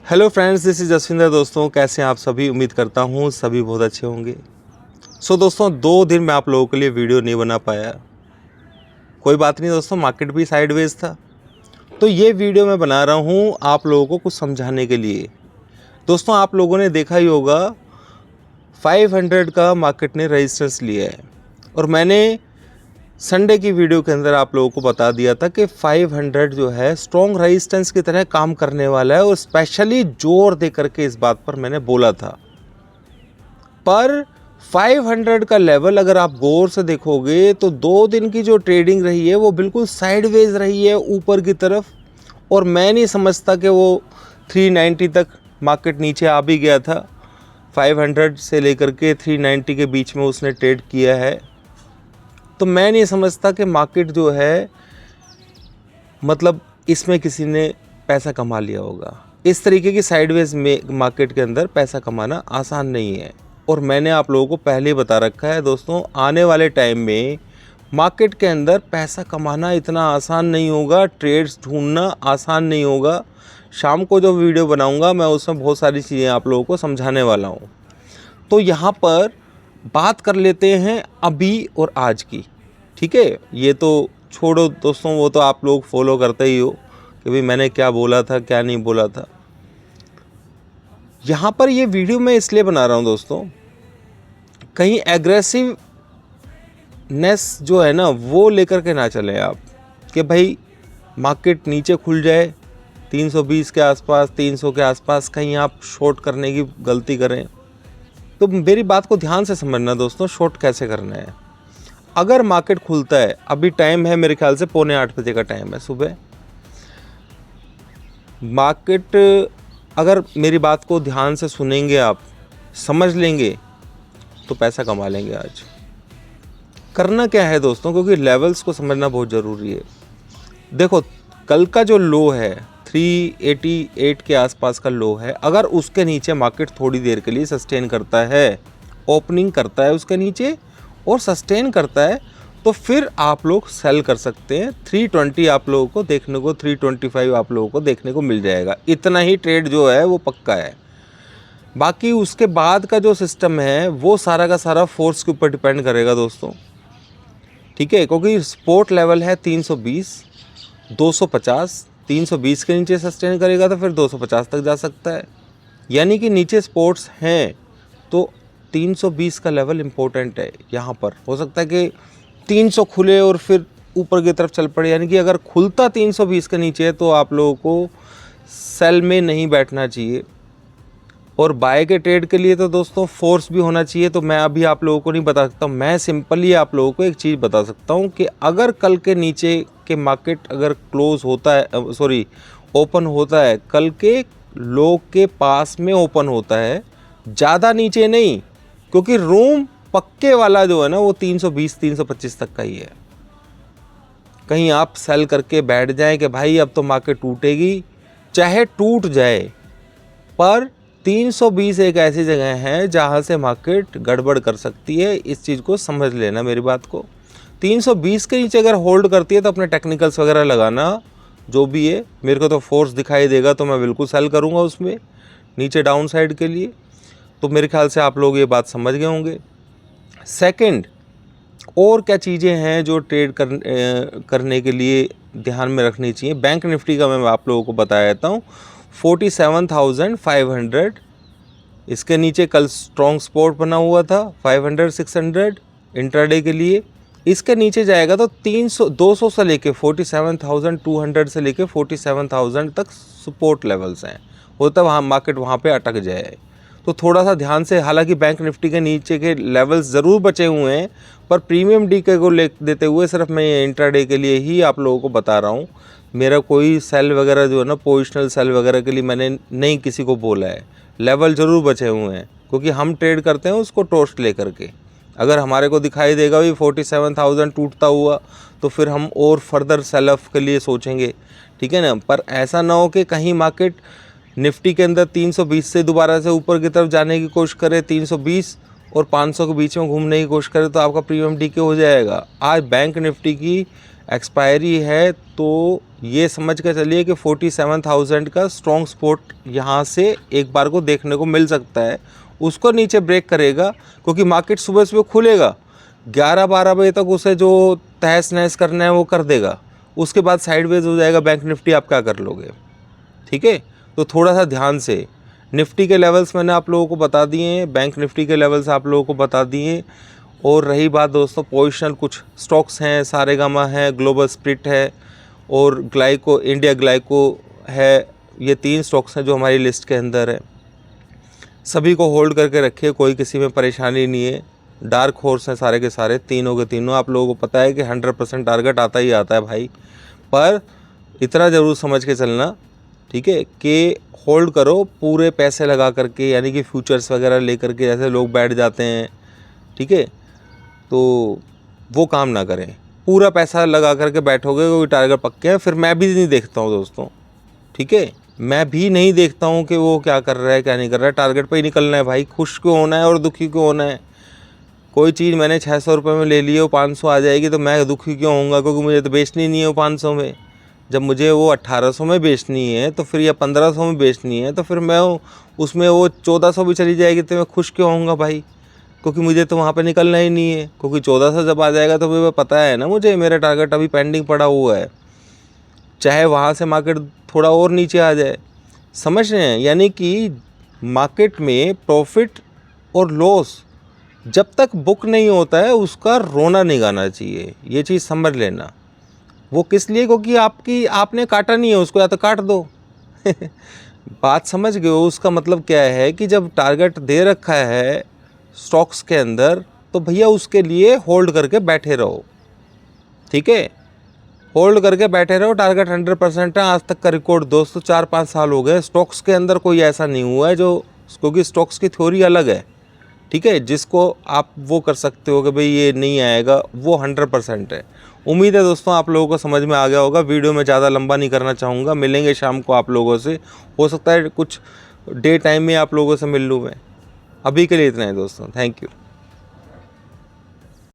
Hello friends, this is Jaswinder. दोस्तों, कैसे हैं आप सभी? उम्मीद करता हूँ सभी बहुत अच्छे होंगे। दोस्तों, 2 दिन मैं आप लोगों के लिए वीडियो नहीं बना पाया। कोई बात नहीं दोस्तों, मार्केट भी साइडवेज था, तो ये वीडियो मैं बना रहा हूँ आप लोगों को कुछ समझाने के लिए। दोस्तों, आप लोगों ने देखा ही होगा 500 का मार्केट ने रेजिस्टेंस लिया है, और मैंने संडे की वीडियो के अंदर आप लोगों को बता दिया था कि 500 जो है स्ट्रॉन्ग रेजिस्टेंस की तरह काम करने वाला है, और स्पेशली जोर दे करके इस बात पर मैंने बोला था। पर 500 का लेवल अगर आप गौर से देखोगे तो 2 दिन की जो ट्रेडिंग रही है वो बिल्कुल साइडवेज रही है ऊपर की तरफ, और मैं नहीं समझता कि वो 390 तक मार्केट नीचे आ भी गया था। 500 से लेकर के 390 के बीच में उसने ट्रेड किया है, तो मैं नहीं समझता कि मार्केट जो है मतलब इसमें किसी ने पैसा कमा लिया होगा। इस तरीके की साइडवेज में मार्केट के अंदर पैसा कमाना आसान नहीं है, और मैंने आप लोगों को पहले ही बता रखा है दोस्तों, आने वाले टाइम में मार्केट के अंदर पैसा कमाना इतना आसान नहीं होगा, ट्रेड्स ढूंढना आसान नहीं होगा। शाम को जो वीडियो बनाऊंगा मैं उसमें बहुत सारी चीज़ें आप लोगों को समझाने वाला हूँ। तो यहाँ पर बात कर लेते हैं अभी और आज की, ठीक है? ये तो छोड़ो दोस्तों, वो तो आप लोग फॉलो करते ही हो कि भाई मैंने क्या बोला था क्या नहीं बोला था। यहाँ पर ये वीडियो मैं इसलिए बना रहा हूँ दोस्तों, कहीं एग्रेसिवनेस जो है ना वो लेकर के ना चले आप कि भाई मार्केट नीचे खुल जाए 320 के आसपास, 300 के आसपास, कहीं आप शॉर्ट करने की गलती करें। तो मेरी बात को ध्यान से समझना दोस्तों, शॉर्ट कैसे करना है। अगर मार्केट खुलता है, अभी टाइम है मेरे ख्याल से 7:45 बजे का टाइम है सुबह। मार्केट अगर मेरी बात को ध्यान से सुनेंगे, आप समझ लेंगे, तो पैसा कमा लेंगे। आज करना क्या है दोस्तों, क्योंकि लेवल्स को समझना बहुत ज़रूरी है। देखो, कल का जो लो है 388 के आसपास का लो है, अगर उसके नीचे मार्केट थोड़ी देर के लिए सस्टेन करता है, ओपनिंग करता है उसके नीचे और सस्टेन करता है, तो फिर आप लोग सेल कर सकते हैं। 320 आप लोगों को देखने को, 325 आप लोगों को देखने को मिल जाएगा। इतना ही ट्रेड जो है वो पक्का है। बाकी उसके बाद का जो सिस्टम है वो सारा का सारा फोर्स के ऊपर डिपेंड करेगा दोस्तों, ठीक है? क्योंकि सपोर्ट लेवल है 320, 250, 320 के नीचे सस्टेन करेगा तो फिर 250 तक जा सकता है। यानी कि नीचे सपोर्ट्स हैं, तो 320 का लेवल इम्पोर्टेंट है। यहाँ पर हो सकता है कि 300 खुले और फिर ऊपर की तरफ चल पड़े। यानी कि अगर खुलता 320 के नीचे है तो आप लोगों को सेल में नहीं बैठना चाहिए। और बाय के ट्रेड के लिए तो दोस्तों फोर्स भी होना चाहिए। तो मैं अभी आप लोगों को नहीं बता सकता, मैं सिंपली आप लोगों को एक चीज़ बता सकता हूँ कि अगर कल के नीचे के मार्केट अगर क्लोज होता है, ओपन होता है, कल के लो के पास में ओपन होता है, ज़्यादा नीचे नहीं, क्योंकि रूम पक्के वाला जो है ना वो 320 325 तक का ही है। कहीं आप सेल करके बैठ जाएं कि भाई अब तो मार्केट टूटेगी, चाहे टूट जाए, पर 320 एक ऐसी जगह है जहां से मार्केट गड़बड़ कर सकती है। इस चीज़ को समझ लेना मेरी बात को। 320 के नीचे अगर होल्ड करती है तो अपने टेक्निकल्स वगैरह लगाना, जो भी है। मेरे को तो फोर्स दिखाई देगा तो मैं बिल्कुल सेल करूंगा उसमें, नीचे डाउन साइड के लिए। तो मेरे ख्याल से आप लोग ये बात समझ गए होंगे। सेकंड, और क्या चीज़ें हैं जो ट्रेड करने के लिए ध्यान में रखनी चाहिए। बैंक निफ्टी का मैं आप लोगों को बता देता हूँ। 47,500 इसके नीचे कल स्ट्रॉन्ग सपोर्ट बना हुआ था। 500 600 इंट्राडे के लिए इसके नीचे जाएगा तो 200 से लेके 47,200 से लेके 47,000 तक सपोर्ट लेवल्स हैं। होता वहाँ मार्केट वहाँ पे अटक जाए तो थोड़ा सा ध्यान से। हालांकि बैंक निफ्टी के नीचे के लेवल्स ज़रूर बचे हुए हैं, पर प्रीमियम डी के को ले देते हुए सिर्फ मैं ये इंट्राडे के लिए ही आप लोगों को बता रहा हूँ। मेरा कोई सेल वगैरह जो है ना, पोजिशनल सेल वगैरह के लिए मैंने नहीं किसी को बोला है। लेवल ज़रूर बचे हुए हैं, क्योंकि हम ट्रेड करते हैं उसको टोस्ट ले करके। अगर हमारे को दिखाई देगा भी 47,000 टूटता हुआ तो फिर हम और फर्दर सेल ऑफ के लिए सोचेंगे, ठीक है ना। पर ऐसा ना हो कि कहीं मार्केट निफ्टी के अंदर 320 से दोबारा से ऊपर की तरफ जाने की कोशिश करे, 320 और 500 के बीच में घूमने की कोशिश करें तो आपका प्रीमियम डीके हो जाएगा। आज बैंक निफ्टी की एक्सपायरी है तो ये समझ कर चलिए कि 47,000 का स्ट्रॉन्ग सपोर्ट यहाँ से एक बार को देखने को मिल सकता है। उसको नीचे ब्रेक करेगा क्योंकि मार्केट सुबह सुबह खुलेगा, 11-12 बजे तक उसे जो तहस नहस करना है वो कर देगा, उसके बाद साइडवेज हो जाएगा बैंक निफ्टी। आप क्या कर लोगे? ठीक है, तो थोड़ा सा ध्यान से। निफ्टी के लेवल्स मैंने आप लोगों को बता दिए हैं, बैंक निफ्टी के लेवल्स आप लोगों को बता दिए। और रही बात दोस्तों पोजिशनल, कुछ स्टॉक्स हैं, सारेगामा है, ग्लोबल स्प्रिट है और ग्लाइको, इंडिया ग्लाइको है। ये 3 स्टॉक्स हैं जो हमारी लिस्ट के अंदर है। सभी को होल्ड करके रखिए, कोई किसी में परेशानी नहीं है। डार्क हॉर्स हैं सारे के सारे, तीनों के तीनों। आप लोगों को पता है कि 100% टारगेट आता ही आता है भाई, पर इतना ज़रूर समझ के चलना, ठीक है, कि होल्ड करो पूरे पैसे लगा करके, यानी कि फ्यूचर्स वगैरह लेकर के जैसे लोग बैठ जाते हैं, ठीक है, तो वो काम ना करें। पूरा पैसा लगा करके बैठोगे, कोई टारगेट पक्के हैं, फिर मैं भी नहीं देखता हूँ दोस्तों, ठीक है, मैं भी नहीं देखता हूँ कि वो क्या कर रहा है क्या नहीं कर रहा है। टारगेट पे ही निकलना है भाई, खुश क्यों होना है और दुखी क्यों होना है। कोई चीज़ मैंने 600 रुपये में ले ली हो, 500 आ जाएगी तो मैं दुखी क्यों होऊंगा, क्योंकि मुझे तो बेचनी नहीं है वो 500 में। जब मुझे वो 1800 में बेचनी है तो फिर, या 1500 में बेचनी है तो फिर मैं उसमें वो 1400 भी चली जाएगी तो मैं खुश क्यों होऊंगा भाई, क्योंकि मुझे तो वहाँ पे निकलना ही नहीं है। क्योंकि 1400 जब आ जाएगा तो मुझे पता है ना, मुझे मेरा टारगेट अभी पेंडिंग पड़ा हुआ है, चाहे वहाँ से मार्केट थोड़ा और नीचे आ जाए। समझ रहे हैं? यानी कि मार्केट में प्रॉफिट और लॉस जब तक बुक नहीं होता है उसका रोना नहीं गाना चाहिए, ये चीज़ समझ लेना। वो किस लिए? क्योंकि आपने काटा नहीं है उसको, या तो काट दो बात समझ गए हो? उसका मतलब क्या है कि जब टारगेट दे रखा है स्टॉक्स के अंदर तो भैया उसके लिए होल्ड करके बैठे रहो, ठीक है, होल्ड करके बैठे रहो। टारगेट 100% है। आज तक का रिकॉर्ड दोस्तों 4-5 साल हो गए स्टॉक्स के अंदर कोई ऐसा नहीं हुआ है जो, क्योंकि स्टॉक्स की थ्योरी अलग है, ठीक है, जिसको आप वो कर सकते हो कि भाई ये नहीं आएगा, वो 100% है। उम्मीद है दोस्तों आप लोगों को समझ में आ गया होगा। वीडियो में ज़्यादा लंबा नहीं करना चाहूँगा, मिलेंगे शाम को आप लोगों से, हो सकता है कुछ डे टाइम में आप लोगों से मिल लूँ मैं। अभी के लिए इतना है दोस्तों, थैंक यू।